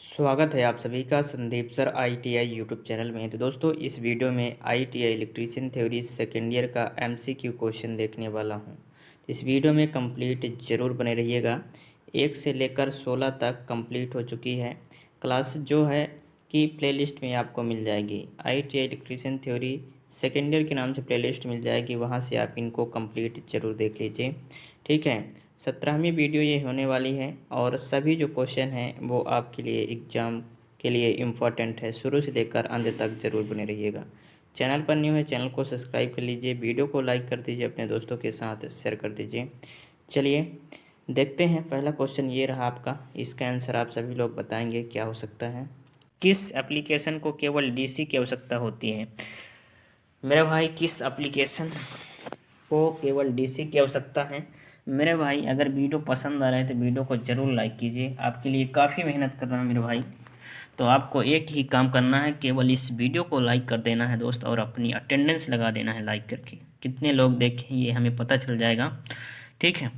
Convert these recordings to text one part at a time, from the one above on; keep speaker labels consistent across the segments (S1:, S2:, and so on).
S1: स्वागत है आप सभी का Sandeep sir ITI YouTube channel में। तो दोस्तों इस वीडियो में ITI electrician theory second year का एमसीक्यू क्वेश्चन देखने वाला हूं। इस वीडियो में कंप्लीट ज़रूर बने रहिएगा। 1 से लेकर 16 तक कंप्लीट हो चुकी है क्लास, जो है कि प्लेलिस्ट में आपको मिल जाएगी। ITI electrician theory second year के नाम से प्लेलिस्ट मिल जाएगी, वहाँ से आप इनको कंप्लीट ज़रूर देख लीजिए। ठीक है, 17वीं वीडियो ये होने वाली है और सभी जो क्वेश्चन हैं वो आपके लिए एग्ज़ाम के लिए इम्पोर्टेंट है। शुरू से लेकर अंत तक ज़रूर बने रहिएगा। चैनल पर न्यू है, चैनल को सब्सक्राइब कर लीजिए, वीडियो को लाइक कर दीजिए, अपने दोस्तों के साथ शेयर कर दीजिए। चलिए देखते हैं, पहला क्वेश्चन ये रहा आपका। इसका आंसर आप सभी लोग बताएंगे क्या हो सकता है। किस एप्लीकेशन को केवल डीसी की आवश्यकता होती है? मेरे भाई, किस एप्लीकेशन को केवल डीसी की आवश्यकता है? मेरे भाई, अगर वीडियो पसंद आ रहा है तो वीडियो को ज़रूर लाइक कीजिए। आपके लिए काफ़ी मेहनत कर रहा हूँ मेरे भाई, तो आपको एक ही काम करना है, केवल इस वीडियो को लाइक कर देना है दोस्त, और अपनी अटेंडेंस लगा देना है लाइक करके। कितने लोग देखें ये हमें पता चल जाएगा। ठीक है,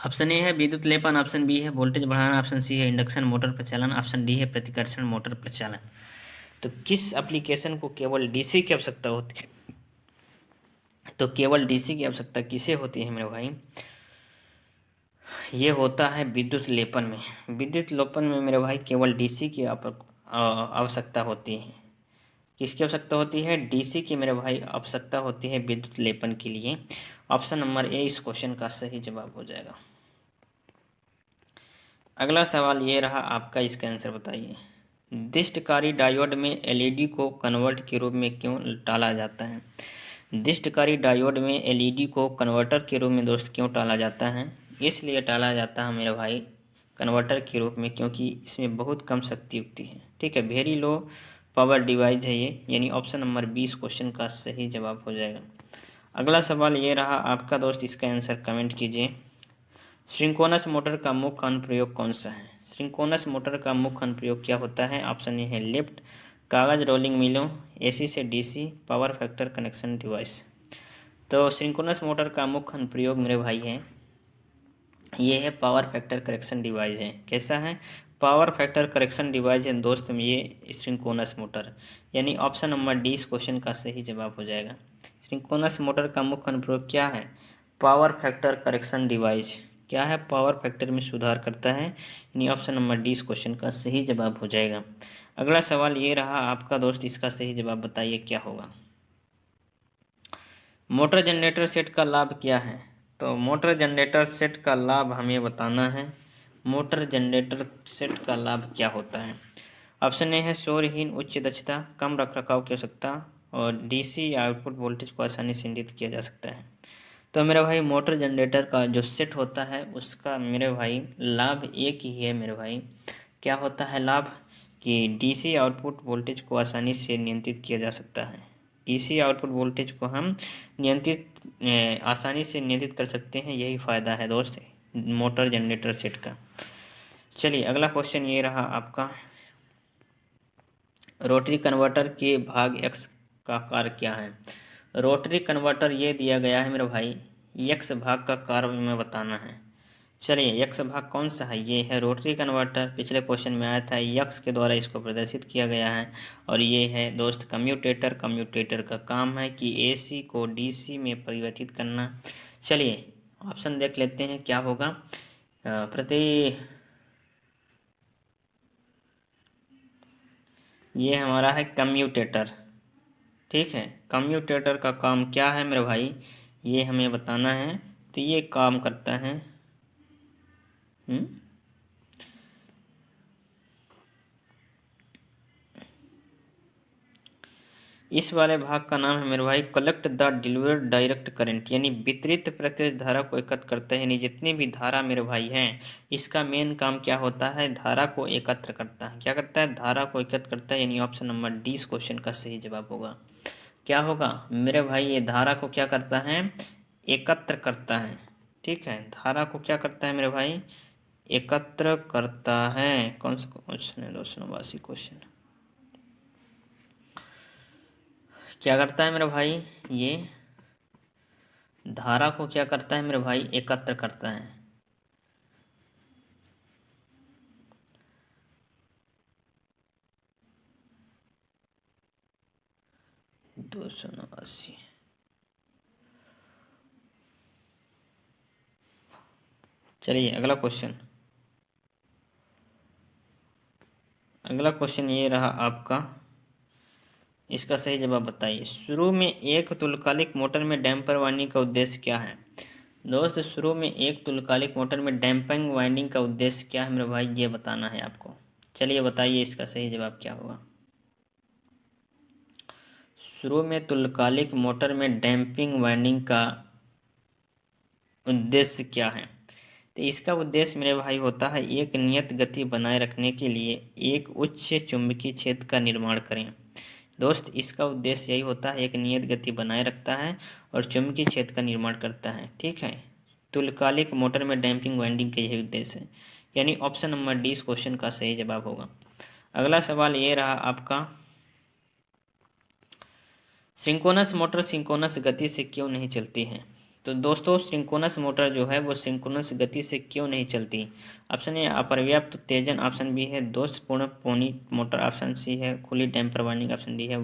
S1: ऑप्शन ए है विद्युत लेपन, ऑप्शन बी है वोल्टेज बढ़ाना, ऑप्शन सी है इंडक्शन मोटर प्रचालन, ऑप्शन डी है प्रतिकर्षण मोटर प्रचालन। तो किस एप्लीकेशन को केवल डीसी की आवश्यकता होती है? तो केवल डीसी की आवश्यकता किसे होती है मेरे भाई? ये होता है विद्युत लेपन में। विद्युत लेपन में मेरे भाई केवल डीसी की आवश्यकता होती है। किसकी आवश्यकता होती है? डीसी की मेरे भाई आवश्यकता होती है विद्युत लेपन के लिए। ऑप्शन नंबर ए इस क्वेश्चन का सही जवाब हो जाएगा। अगला सवाल ये रहा आपका, इसका आंसर बताइए। दिष्टकारी डायोड में एलईडी को कन्वर्ट के रूप में क्यों टाला जाता है? दिष्टकारी डायोड में एलईडी को कन्वर्टर के रूप में दोस्त क्यों टाला जाता है? इसलिए टाला जाता है मेरे भाई कन्वर्टर के रूप में, क्योंकि इसमें बहुत कम शक्ति युक्ति है। ठीक है, वेरी लो पावर डिवाइस है ये, यानी ऑप्शन नंबर 20 क्वेश्चन का सही जवाब हो जाएगा। अगला सवाल ये रहा आपका दोस्त, इसका आंसर कमेंट कीजिए। सिंक्रोनस मोटर का मुख्य अनुप्रयोग कौन सा है? सिंक्रोनस मोटर का मुख्य अनुप्रयोग क्या होता है? ऑप्शन ए है लिफ्ट, कागज रोलिंग मिलों, एसी से DC, power factor connection device. तो सिंक्रोनस मोटर का मुख्य अनुप्रयोग मेरे भाई है, ये है पावर फैक्टर करेक्शन डिवाइस है। कैसा है? पावर फैक्टर करेक्शन डिवाइस है दोस्त में ये सिंक्रोनस मोटर, यानी ऑप्शन नंबर डी इस क्वेश्चन का सही जवाब हो जाएगा। सिंक्रोनस मोटर का मुख्य अनुप्रयोग क्या है? Power factor correction device. क्या है? पावर फैक्टर में सुधार करता है, यानी ऑप्शन नंबर डी इस क्वेश्चन का सही जवाब हो जाएगा। अगला सवाल ये रहा आपका दोस्त, इसका सही जवाब बताइए क्या होगा। मोटर जनरेटर सेट का लाभ क्या है? तो मोटर जनरेटर सेट का लाभ हमें बताना है। मोटर जनरेटर सेट का लाभ क्या होता है? ऑप्शन ए है शोरहीन उच्च दक्षता, कम रखरखाव की आवश्यकता, और डीसी आउटपुट वोल्टेज को आसानी से इंगित किया जा सकता है। तो मेरे भाई, मोटर जनरेटर का जो सेट होता है उसका मेरे भाई लाभ एक ही है मेरे भाई। क्या होता है लाभ? कि डीसी आउटपुट वोल्टेज को आसानी से नियंत्रित किया जा सकता है। डीसी आउटपुट वोल्टेज को हम आसानी से नियंत्रित कर सकते हैं, यही फ़ायदा है दोस्त मोटर जनरेटर सेट का। चलिए अगला क्वेश्चन ये रहा आपका, रोटरी कन्वर्टर के भाग एक्स का कार्य क्या है? रोटरी कन्वर्टर ये दिया गया है मेरे भाई, एक्स भाग का कार्य में बताना है। चलिए एक्स भाग कौन सा है? ये है रोटरी कन्वर्टर। पिछले क्वेश्चन में आया था, एक्स के द्वारा इसको प्रदर्शित किया गया है। और ये है दोस्त कम्यूटेटर। कम्यूटेटर का काम है कि एसी को डीसी में परिवर्तित करना। चलिए ऑप्शन देख लेते हैं क्या होगा। प्रति ये हमारा है कम्यूटेटर। ठीक है, कम्यूटेटर का काम क्या है मेरे भाई, ये हमें बताना है। तो ये काम करता है इस वाले भाग का नाम है मेरे भाई collect the delivered direct current, यानी वितरित प्रत्यक्ष धारा को एकत्र करता है। यानी जितनी भी धारा मेरे भाई हैं, इसका मेन काम क्या होता है? धारा को एकत्र करता है। क्या करता है? धारा को एकत्र करता है, यानी ऑप्शन नंबर डी इस क्वेश्चन का सही जवाब होगा। क्या होगा मेरे भाई? ये धारा को क्या करता है? एकत्र करता है। ठीक है, धारा को क्या करता है मेरे भाई? एकत्र करता है। कौन सा क्वेश्चन है दोस्तों? 89 क्वेश्चन। क्या करता है मेरे भाई? ये धारा को क्या करता है मेरे भाई? एकत्र करता है। 289। चलिए अगला क्वेश्चन ये रहा आपका। इसका सही जवाब बताइए। शुरू में एक तुल्यकालिक मोटर में डैम्पर वाइंडिंग का उद्देश्य क्या है? दोस्त शुरू में एक तुल्यकालिक मोटर में डैम्पिंग वाइंडिंग का उद्देश्य क्या है मेरे भाई, ये बताना है आपको। चलिए बताइए इसका सही जवाब क्या होगा। शुरू में तुल्यकालिक मोटर में डैम्पिंग वाइंडिंग का उद्देश्य क्या है? तो इसका उद्देश्य मेरे भाई होता है एक नियत गति बनाए रखने के लिए एक उच्च चुंबकीय क्षेत्र का निर्माण करें। दोस्त इसका उद्देश्य यही होता है, एक नियत गति बनाए रखता है और चुंबकीय क्षेत्र का निर्माण करता है। ठीक है, तुल्यकालिक मोटर में डैम्पिंग वाइंडिंग का यही उद्देश्य है, यानी ऑप्शन नंबर डी इस क्वेश्चन का सही जवाब होगा। अगला सवाल ये रहा आपका। सिंक्रोनस मोटर सिंक्रोनस गति से क्यों नहीं चलती है? तो दोस्तों सिंक्रोनस मोटर जो है वो सिंक्रोनस गति से क्यों नहीं चलती? ऑप्शन ए अपर्याप्त उत्तेजन, ऑप्शन बी है दोषपूर्ण पोनी मोटर, ऑप्शन सी है खुली डैम्पर वाइंडिंग, ऑप्शन डी है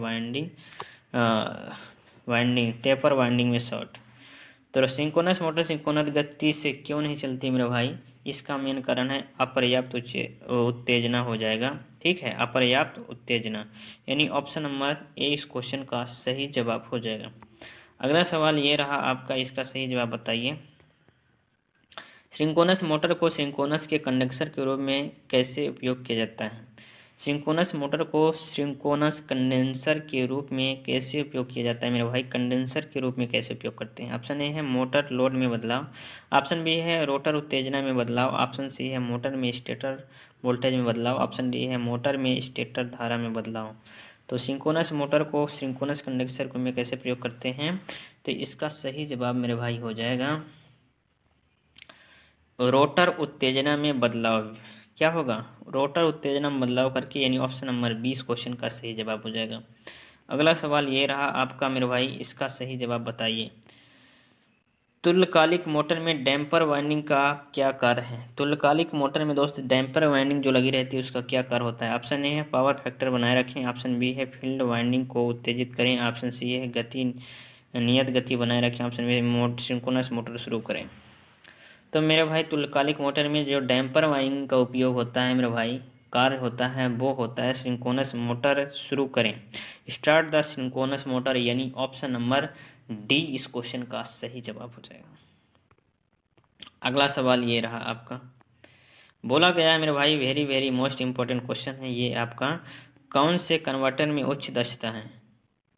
S1: वाइंडिंग टेपर वाइंडिंग में शॉर्ट। तो सिंक्रोनस मोटर सिंक्रोनस गति से क्यों नहीं चलती मेरे भाई? इसका मेन कारण है अपर्याप्त उत्तेजना हो जाएगा। ठीक है, अपर्याप्त उत्तेजना, यानी ऑप्शन नंबर ए इस क्वेश्चन का सही जवाब हो जाएगा। अगला सवाल ये रहा आपका, इसका सही जवाब बताइए। सिंक्रोनस मोटर को सिंक्रोनस के कंडेंसर के रूप में कैसे उपयोग किया जाता है? सिंक्रोनस मोटर को सिंक्रोनस कंडेंसर के रूप में कैसे उपयोग किया जाता है मेरे भाई? कंडेंसर के रूप में कैसे उपयोग करते हैं? ऑप्शन ए है मोटर लोड में बदलाव, ऑप्शन बी है रोटर उत्तेजना में बदलाव, ऑप्शन सी है मोटर में स्टेटर वोल्टेज में बदलाव, ऑप्शन डी है मोटर में स्टेटर धारा में बदलाव। तो सिंक्रोनस मोटर को सिंक्रोनस कंडेंसर में कैसे प्रयोग करते हैं? तो इसका सही जवाब मेरे भाई हो जाएगा रोटर उत्तेजना में बदलाव। क्या होगा? रोटर उत्तेजना में बदलाव करके, यानी ऑप्शन नंबर 20 क्वेश्चन का सही जवाब हो जाएगा। अगला सवाल ये रहा आपका मेरे भाई, इसका सही जवाब बताइए। तुल्यकालिक मोटर में डैम्पर वाइंडिंग का क्या कार्य है? तुल्यकालिक मोटर में दोस्त डैम्पर वाइंडिंग जो लगी रहती है उसका क्या कार्य होता है? ऑप्शन ए है पावर फैक्टर बनाए रखें, ऑप्शन बी है फील्ड वाइंडिंग को उत्तेजित करें, ऑप्शन सी है गति नियत गति बनाए रखें, ऑप्शन बी सिंक्रोनस मोटर शुरू करें। तो मेरे भाई तुल्यकालिक मोटर में जो डैम्पर वाइंडिंग का उपयोग होता है मेरे भाई, कार्य होता है वो होता है सिंक्रोनस मोटर शुरू करें, स्टार्ट द सिंक्रोनस मोटर, यानी ऑप्शन नंबर डी इस क्वेश्चन का सही जवाब हो जाएगा। अगला सवाल ये रहा आपका। बोला गया है मेरे भाई very very most important question है ये आपका, कौन से कन्वर्टर में उच्च दक्षता है?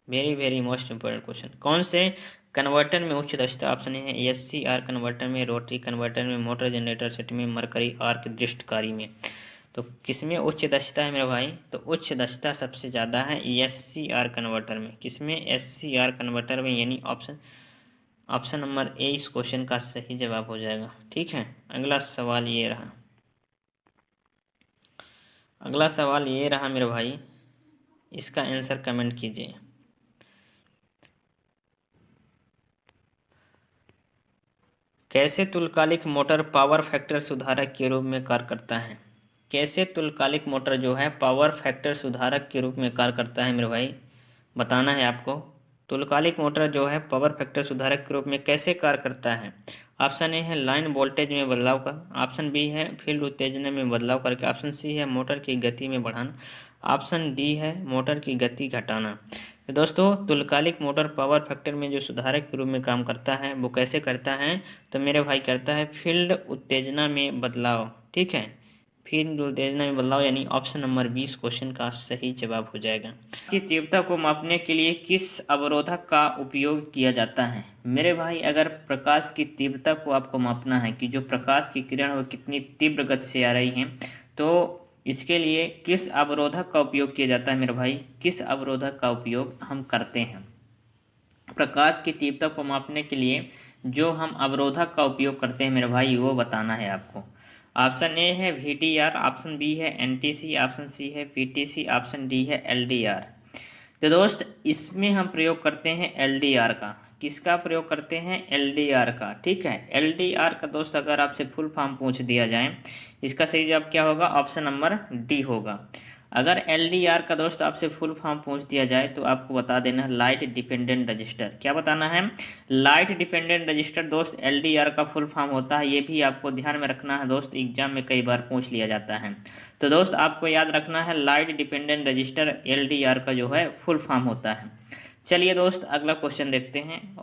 S1: Very very most important question, कौन से कन्वर्टर में उच्च दक्षता? ऑप्शन है SCR कन्वर्टर में, रोटरी कन्वर्टर में, मोटर जनरेटर सेट में, मरकरी आर्क दृष्टकारी में। तो किसमें उच्च दक्षता है मेरे भाई? तो उच्च दक्षता सबसे ज़्यादा है SCR कन्वर्टर में। किसमें? SCR कन्वर्टर में, यानी ऑप्शन नंबर ए इस क्वेश्चन का सही जवाब हो जाएगा। ठीक है, अगला सवाल ये रहा। अगला सवाल ये रहा मेरे भाई, इसका आंसर कमेंट कीजिए। कैसे तुल्यकालिक मोटर पावर फैक्टर सुधारक के रूप में कार्य करता है? कैसे तुल्यकालिक मोटर जो है पावर फैक्टर सुधारक के रूप में कार्य करता है मेरे भाई, बताना है आपको। तुल्यकालिक मोटर जो है पावर फैक्टर सुधारक के रूप में कैसे कार्य करता है? ऑप्शन ए है लाइन वोल्टेज में बदलाव कर, ऑप्शन बी है फील्ड उत्तेजना में बदलाव करके, ऑप्शन सी है मोटर की गति में बढ़ाना, ऑप्शन डी है मोटर की गति घटाना। तो दोस्तों तुल्यकालिक मोटर पावर फैक्टर में जो सुधारक के रूप में काम करता है वो कैसे करता है? तो मेरे भाई करता है फील्ड उत्तेजना में बदलाव। ठीक है, फील्ड उत्तेजना में बदलाव, यानी ऑप्शन नंबर 20 क्वेश्चन का सही जवाब हो जाएगा। कि तीव्रता को मापने के लिए किस अवरोधक का उपयोग किया जाता है? मेरे भाई अगर प्रकाश की तीव्रता को आपको मापना है कि जो प्रकाश की किरण वो कितनी तीव्र गति से आ रही है, तो इसके लिए किस अवरोधक का उपयोग किया जाता है मेरे भाई? किस अवरोधक का उपयोग हम करते हैं? प्रकाश की तीव्रता को मापने के लिए जो हम अवरोधक का उपयोग करते हैं मेरे भाई वो बताना है आपको। ऑप्शन ए है VTR, ऑप्शन बी है NTC, ऑप्शन सी है PTC, ऑप्शन डी है LDR। तो दोस्त इसमें हम प्रयोग करते हैं LDR का। किसका प्रयोग करते हैं? LDR का। ठीक है, LDR का दोस्त अगर आपसे फुल फॉर्म पूछ दिया जाए, इसका सही जवाब क्या होगा? ऑप्शन नंबर डी होगा। अगर एलडीआर का दोस्त आपसे फुल फॉर्म पूछ दिया जाए तो आपको बता देना है लाइट डिपेंडेंट रजिस्टर। क्या बताना है? लाइट डिपेंडेंट रजिस्टर दोस्त एलडीआर का फुल फॉर्म होता है। ये भी आपको ध्यान में रखना है दोस्त, एग्जाम में कई बार पूछ लिया जाता है। तो दोस्त आपको याद रखना है लाइट डिपेंडेंट रजिस्टर एलडीआर का जो है फुल फॉर्म होता है। चलिए दोस्त अगला क्वेश्चन देखते हैं।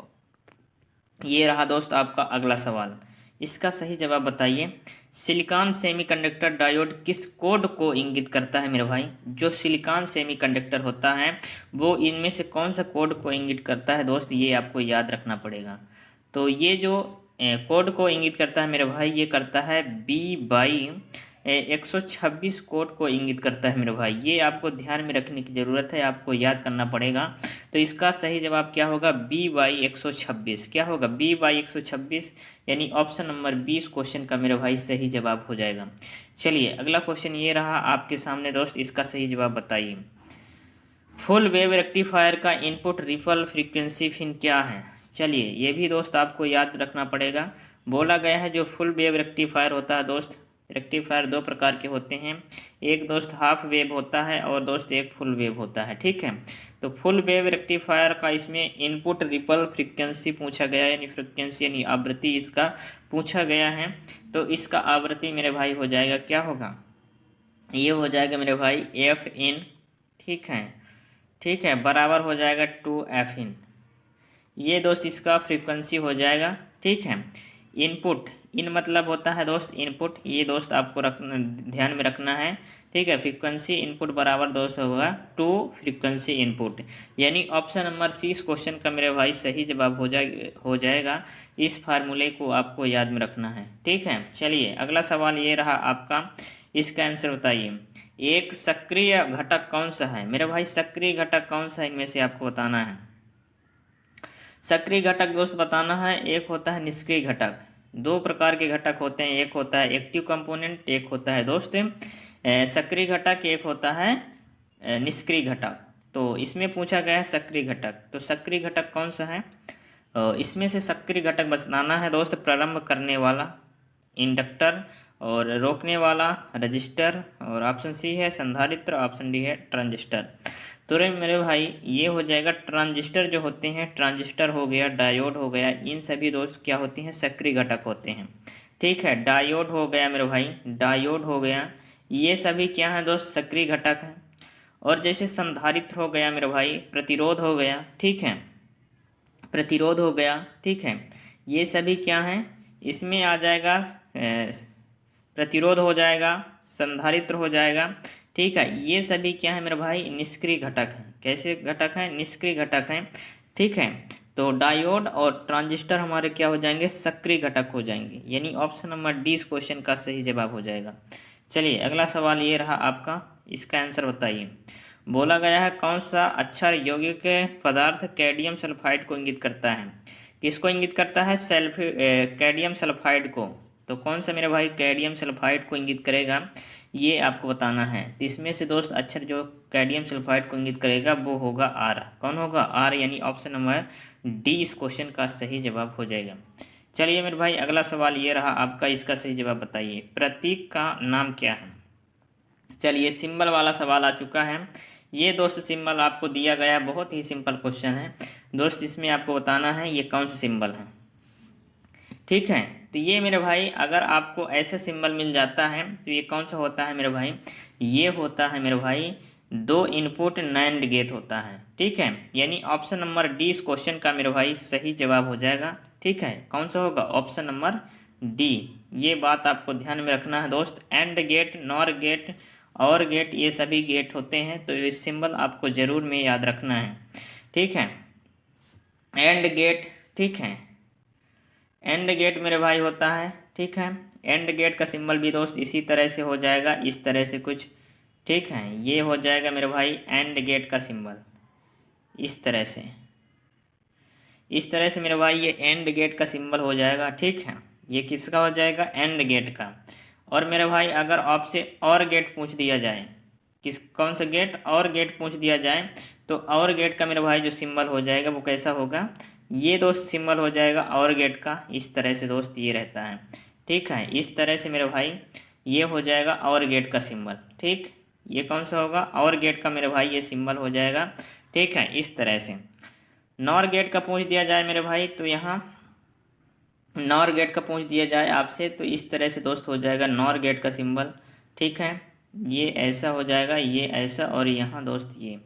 S1: ये रहा दोस्त आपका अगला सवाल, इसका सही जवाब बताइए। सिलिकॉन सेमीकंडक्टर डायोड किस कोड को इंगित करता है मेरे भाई? जो सिलिकॉन सेमीकंडक्टर होता है वो इनमें से कौन सा कोड को इंगित करता है दोस्त, ये आपको याद रखना पड़ेगा। तो ये जो कोड को इंगित करता है मेरे भाई, ये करता है B/126 कोड को इंगित करता है मेरे भाई। ये आपको ध्यान में रखने की ज़रूरत है, आपको याद करना पड़ेगा। तो इसका सही जवाब क्या होगा? B/126। क्या होगा? B/126, यानी ऑप्शन नंबर 20 क्वेश्चन का मेरे भाई सही जवाब हो जाएगा। चलिए अगला क्वेश्चन ये रहा आपके सामने दोस्त, इसका सही जवाब बताइए। फुल वेव रेक्टिफायर का इनपुट रिपल फ्रीक्वेंसी फिन क्या है? चलिए ये भी दोस्त आपको याद रखना पड़ेगा। बोला गया है जो फुल वेव रेक्टिफायर होता है दोस्त, रेक्टिफायर दो प्रकार के होते हैं, एक दोस्त हाफ वेव होता है और दोस्त एक फुल वेव होता है। ठीक है, तो फुल वेव रेक्टिफायर का इसमें इनपुट रिपल फ्रीक्वेंसी पूछा गया है, यानी फ्रीक्वेंसी यानी आवृत्ति इसका पूछा गया है। तो इसका आवृत्ति मेरे भाई हो जाएगा, क्या होगा? ये हो जाएगा मेरे भाई Fin। ठीक है, ठीक है, बराबर हो जाएगा 2Fin। ये दोस्त इसका फ्रीक्वेंसी हो जाएगा। ठीक है, इनपुट, इन मतलब होता है दोस्त इनपुट, ये दोस्त आपको रखना, ध्यान में रखना है। ठीक है, फ्रीक्वेंसी इनपुट बराबर दोस्त होगा 2 फ्रीक्वेंसी इनपुट, यानी ऑप्शन नंबर सी इस क्वेश्चन का मेरे भाई सही जवाब हो जाएगा। इस फार्मूले को आपको याद में रखना है। ठीक है, चलिए अगला सवाल ये रहा आपका, इसका आंसर बताइए। एक सक्रिय घटक कौन सा है मेरे भाई? सक्रिय घटक कौन सा है इनमें से आपको बताना है। सक्रिय घटक दोस्त बताना है, एक होता है निष्क्रिय घटक। दो प्रकार के घटक होते हैं, एक होता है एक्टिव कंपोनेंट, एक होता है दोस्त सक्रिय घटक, एक होता है निष्क्रिय घटक। तो इसमें पूछा गया है सक्रिय घटक, तो सक्रिय घटक कौन सा है? इसमें से सक्रिय घटक बताना है दोस्त, प्रारंभ करने वाला इंडक्टर, और रोकने वाला रजिस्टर, और ऑप्शन सी है संधारित्र, ऑप्शन डी है ट्रांजिस्टर। तो रे मेरे भाई ये हो जाएगा ट्रांजिस्टर जो होते हैं, ट्रांजिस्टर हो गया, डायोड हो गया, इन सभी दोस्त क्या होती हैं? सक्रिय घटक होते हैं। ठीक है, डायोड हो गया मेरे भाई, डायोड हो गया, ये सभी क्या है दोस्त? सक्रिय घटक हैं। और जैसे संधारित्र हो गया मेरे भाई, प्रतिरोध हो गया, ठीक है, प्रतिरोध हो गया, ठीक है, ये सभी क्या हैं? इसमें आ जाएगा प्रतिरोध हो जाएगा, संधारित्र हो जाएगा। ठीक है, ये सभी क्या है मेरे भाई? निष्क्रिय घटक हैं। कैसे घटक हैं? निष्क्रिय घटक हैं। ठीक है, तो डायोड और ट्रांजिस्टर हमारे क्या हो जाएंगे? सक्रिय घटक हो जाएंगे, यानी ऑप्शन नंबर डी इस क्वेश्चन का सही जवाब हो जाएगा। चलिए अगला सवाल ये रहा आपका, इसका आंसर बताइए। बोला गया है कौन सा अक्षर यौगिक पदार्थ कैडमियम सल्फाइड को इंगित करता है? किसको इंगित करता है? कैडमियम सल्फाइड को। तो कौन सा मेरे भाई कैडमियम सल्फाइड को इंगित करेगा, ये आपको बताना है। तो इसमें से दोस्त अक्षर जो कैडमियम सल्फाइड को इंगित करेगा वो होगा आर। कौन होगा? आर, यानी ऑप्शन नंबर डी इस क्वेश्चन का सही जवाब हो जाएगा। चलिए मेरे भाई अगला सवाल ये रहा आपका, इसका सही जवाब बताइए। प्रतीक का नाम क्या है? चलिए सिंबल वाला सवाल आ चुका है। ये दोस्त सिंबल आपको दिया गया, बहुत ही सिंपल क्वेश्चन है दोस्त, इसमें आपको बताना है ये कौन सा सिंबल है। ठीक है, तो ये मेरे भाई अगर आपको ऐसा सिंबल मिल जाता है तो ये कौन सा होता है मेरे भाई? ये होता है मेरे भाई 2 इनपुट नैंड गेट होता है। ठीक है, यानी ऑप्शन नंबर डी इस क्वेश्चन का मेरे भाई सही जवाब हो जाएगा। ठीक है, कौन सा होगा? Option number D. ये बात आपको ध्यान में रखना है दोस्त। एंड गेट, नॉर गेट, और गेट, ये सभी गेट होते हैं, तो ये सिंबल आपको जरूर में याद रखना है। ठीक है, एंड गेट, ठीक है, एंड गेट मेरे भाई होता है। ठीक है, एंड गेट का सिंबल भी दोस्त इसी तरह से हो जाएगा, इस तरह से कुछ। ठीक है, ये हो जाएगा मेरे भाई एंड गेट का सिंबल, इस तरह से, इस तरह से मेरे भाई ये एंड गेट का सिंबल हो जाएगा। ठीक है, ये किसका हो जाएगा? एंड गेट का। और मेरे भाई अगर आपसे और गेट पूछ दिया जाए, किस कौन सा गेट? और गेट पूछ दिया जाए, तो और गेट का मेरे भाई जो सिंबल हो जाएगा वो कैसा होगा? ये दोस्त सिंबल हो जाएगा और गेट का, इस तरह से दोस्त ये रहता है। ठीक है, इस तरह से मेरे भाई ये हो जाएगा और गेट का सिंबल। ठीक, ये कौन सा होगा, और गेट का मेरे भाई ये सिंबल हो जाएगा। ठीक है, इस तरह से नॉर गेट का पूछ दिया जाए मेरे भाई, तो यहाँ नॉर गेट का पूछ दिया जाए आपसे, तो इस तरह से दोस्त हो जाएगा नॉर गेट का सिंबल। ठीक है, ये ऐसा हो जाएगा, ये ऐसा, और यहाँ दोस्त ये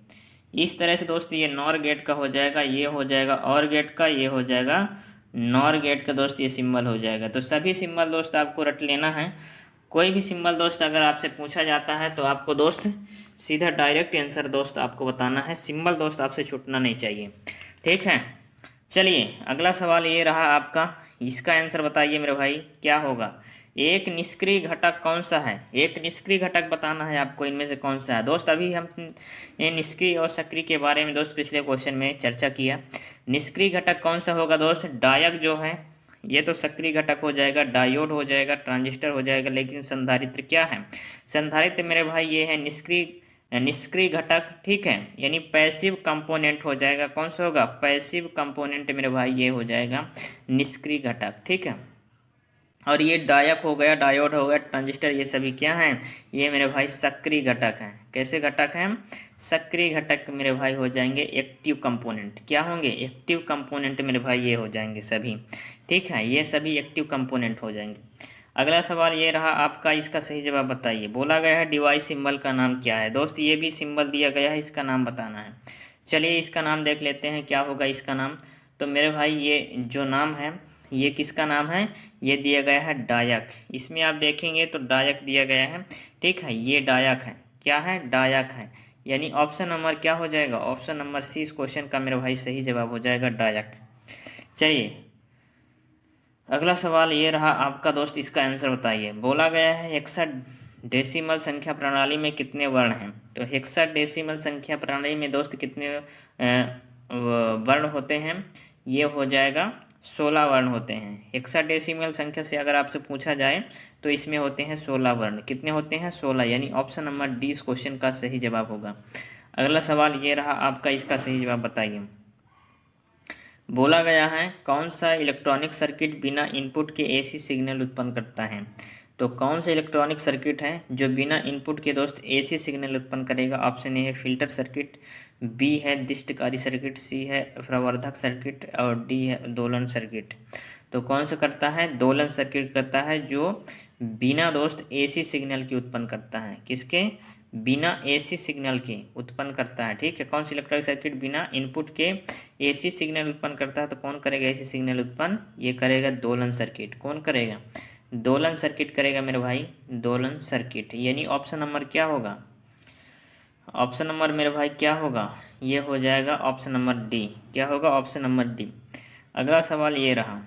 S1: इस तरह से दोस्त ये नॉर गेट का हो जाएगा, ये हो जाएगा और गेट का, ये हो जाएगा नॉर गेट का दोस्त, ये सिंबल हो जाएगा। तो सभी सिंबल दोस्त आपको रट लेना है। कोई भी सिंबल दोस्त अगर आपसे पूछा जाता है तो आपको दोस्त सीधा डायरेक्ट आंसर दोस्त आपको बताना है, सिंबल दोस्त आपसे छूटना नहीं चाहिए। ठीक है, चलिए अगला सवाल ये रहा आपका, इसका आंसर बताइए मेरे भाई क्या होगा। एक निष्क्रिय घटक कौन सा है, एक निष्क्रिय घटक बताना है आपको, इनमें से कौन सा है दोस्त। अभी हम ये निष्क्रिय और सक्रिय के बारे में दोस्त पिछले क्वेश्चन में चर्चा किया। निष्क्रिय घटक कौन सा होगा दोस्त, डायक जो है ये तो सक्रिय घटक हो जाएगा, डायोड हो जाएगा, ट्रांजिस्टर हो जाएगा। लेकिन संधारित्र क्या है, संधारित्र मेरे भाई ये है निष्क्रिय घटक। ठीक है, यानी पैसिव कंपोनेंट हो जाएगा। कौन सा होगा, पैसिव कंपोनेंट मेरे भाई ये हो जाएगा निष्क्रिय घटक। ठीक है, और ये डायक हो गया, डायोड हो गया, ट्रांजिस्टर, ये सभी क्या हैं, ये मेरे भाई सक्रिय घटक हैं। कैसे घटक हैं, सक्रिय घटक मेरे भाई हो जाएंगे एक्टिव कंपोनेंट। क्या होंगे, एक्टिव कंपोनेंट मेरे भाई ये हो जाएंगे सभी। ठीक है, ये सभी एक्टिव कंपोनेंट हो जाएंगे। अगला सवाल ये रहा आपका, इसका सही जवाब बताइए। बोला गया है डिवाइस सिंबल का नाम क्या है दोस्त, ये भी सिंबल दिया गया है, इसका नाम बताना है। चलिए इसका नाम देख लेते हैं क्या होगा इसका नाम। तो मेरे भाई ये जो नाम है ये किसका नाम है, ये दिया गया है डायक। इसमें आप देखेंगे तो डायक दिया गया है। ठीक है, ये डायक है, क्या है, डायक है। यानी ऑप्शन नंबर क्या हो जाएगा, ऑप्शन नंबर सी इस क्वेश्चन का मेरे भाई सही जवाब हो जाएगा, डायक। चलिए अगला सवाल ये रहा आपका दोस्त, इसका आंसर बताइए। बोला गया है हेक्साडेसिमल संख्या प्रणाली में कितने वर्ण हैं। तो हेक्साडेसिमल संख्या प्रणाली में दोस्त कितने वर्ण होते हैं, ये हो जाएगा 16 वर्ण होते हैं। हेक्साडेसिमल संख्या से अगर आपसे पूछा जाए तो इसमें होते हैं 16 वर्ण। कितने होते हैं, 16, यानी ऑप्शन नंबर डी इस क्वेश्चन का सही जवाब होगा। अगला सवाल ये रहा आपका, इसका सही जवाब बताइए। बोला गया है कौन सा इलेक्ट्रॉनिक सर्किट बिना इनपुट के एसी सिग्नल उत्पन्न करता है। तो कौन सा इलेक्ट्रॉनिक सर्किट है जो बिना इनपुट के दोस्त एसी सिग्नल उत्पन्न करेगा। ऑप्शन ए है फिल्टर सर्किट, बी है दिष्टकारी सर्किट, सी है प्रवर्धक सर्किट, और डी है दोलन सर्किट। तो कौन सा करता है, दोलन सर्किट करता है, जो बिना दोस्त एसी सिग्नल की उत्पन्न करता है। किसके, बिना एसी सिग्नल के उत्पन्न करता है। ठीक है, कौन सा इलेक्ट्रॉनिक सर्किट बिना इनपुट के एसी सिग्नल उत्पन्न करता है। तो कौन करेगा एसी सिग्नल उत्पन्न, ये करेगा दोलन सर्किट। कौन करेगा, दोलन सर्किट करेगा मेरे भाई, दोलन सर्किट। यानी ऑप्शन नंबर क्या होगा, ऑप्शन नंबर मेरे भाई क्या होगा, ये हो जाएगा ऑप्शन नंबर डी। क्या होगा, ऑप्शन नंबर डी। अगला सवाल ये रहा,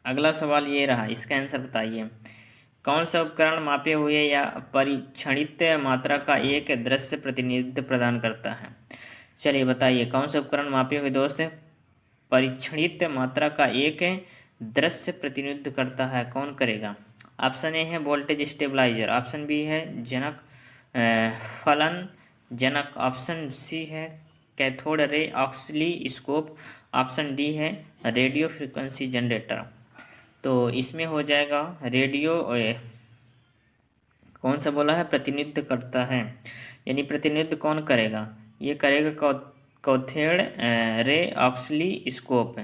S1: अगला सवाल ये रहा, इसका आंसर बताइए। कौन सा उपकरण मापे हुए या परीक्षणित मात्रा का एक दृश्य प्रतिनिधित्व प्रदान करता है। चलिए बताइए, कौन सा उपकरण मापे हुए दोस्त परीक्षणित मात्रा का एक दृश्य प्रतिनिधित्व करता है। कौन करेगा, ऑप्शन ए है वोल्टेज स्टेबलाइजर, ऑप्शन बी है जनक फलन जनक, ऑप्शन सी है कैथोड रे ऑक्सीलिस्कोप, ऑप्शन डी है रेडियो फ्रिक्वेंसी जनरेटर। तो इसमें हो जाएगा रेडियो, कौन सा बोला है, प्रतिनिधित्व करता है। यानी प्रतिनिधित्व कौन करेगा, ये करेगा कैथोड रे ऑक्सीलिस्कोप।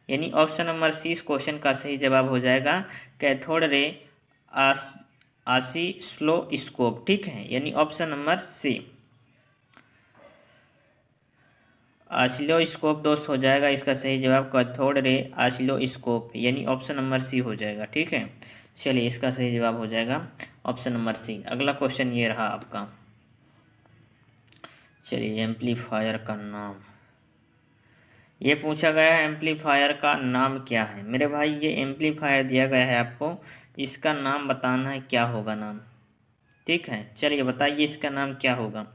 S1: यानी ऑप्शन नंबर सी इस क्वेश्चन का सही जवाब हो जाएगा, कैथोड रे ऑसिलोस्कोप। ठीक है, यानी ऑप्शन नंबर सी ऑसिलोस्कोप दोस्त हो जाएगा इसका सही जवाब, कैथोड रे ऑसिलोस्कोप, यानी ऑप्शन नंबर सी हो जाएगा। ठीक है, चलिए इसका सही जवाब हो जाएगा ऑप्शन नंबर सी। अगला क्वेश्चन ये रहा आपका, चलिए एम्पलीफायर का नाम, ये पूछा गया है एम्पलीफायर का नाम क्या है। मेरे भाई ये एम्पलीफायर दिया गया है आपको, इसका नाम बताना है क्या होगा नाम। ठीक है, चलिए बताइए इसका नाम क्या होगा।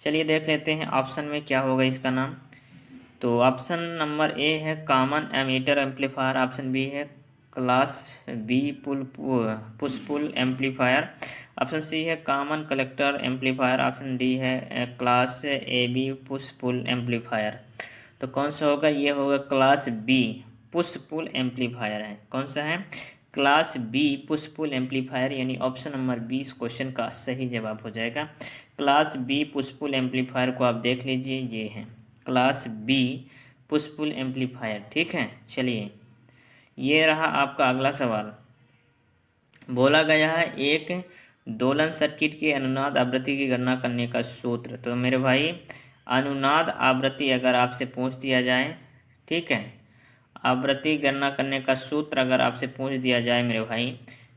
S1: चलिए देख लेते हैं ऑप्शन में क्या होगा इसका नाम। तो ऑप्शन नंबर ए है common emitter amplifier, option B है class B push pull amplifier, option C है common collector amplifier, option D है class A B push pull amplifier. तो कौन सा होगा, ये होगा class B push pull amplifier है। कौन सा है, class B push pull amplifier यानी ऑप्शन नंबर 20 क्वेश्चन का सही जवाब हो जाएगा। Class B push pull amplifier को आप देख लीजिए, ये है class B push pull amplifier. ठीक है, चलिए ये रहा आपका अगला सवाल। बोला गया है एक दोलन सर्किट की अनुनाद आवृत्ति की गणना करने का सूत्र। तो मेरे भाई अनुनाद आवृत्ति अगर आपसे पूछ दिया जाए, ठीक है, आवृत्ति गणना करने का सूत्र अगर आपसे पूछ दिया जाए मेरे भाई,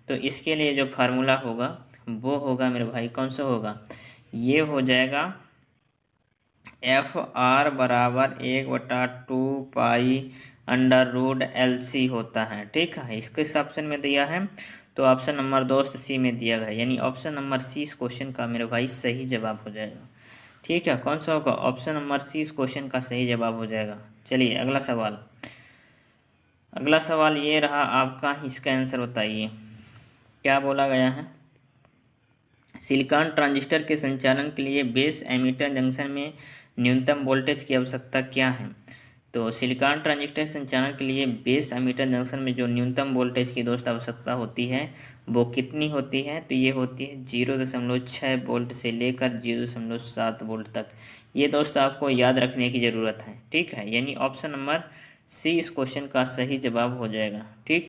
S1: तो इसके लिए जो फार्मूला होगा वो होगा मेरे भाई, कौन सा होगा, ये हो जाएगा FR बराबर 1/2 पाई अंडर रूट LC होता है। ठीक है, इसके ऑप्शन में दिया है, तो ऑप्शन नंबर दोस्त सी में दिया गया, यानी ऑप्शन नंबर सी इस क्वेश्चन का मेरे भाई सही जवाब हो जाएगा। ठीक है, कौन सा होगा, ऑप्शन नंबर सी इस क्वेश्चन का सही जवाब हो जाएगा। चलिए अगला सवाल। अगला सवाल ये रहा आपका, इसका आंसर बताइए। क्या बोला गया है, सिलिकॉन ट्रांजिस्टर के संचालन के लिए बेस एमिटर जंक्शन में न्यूनतम वोल्टेज की आवश्यकता क्या है। तो सिलिकॉन ट्रांजिस्टर संचालन के लिए बेस एमिटर जंक्शन में जो न्यूनतम वोल्टेज की दोस्त आवश्यकता होती है वो कितनी होती है, तो ये होती है 0.6 वोल्ट से लेकर 0.7 वोल्ट तक। ये दोस्त आपको याद रखने की ज़रूरत है। ठीक है, यानी ऑप्शन नंबर सी इस क्वेश्चन का सही जवाब हो जाएगा। ठीक।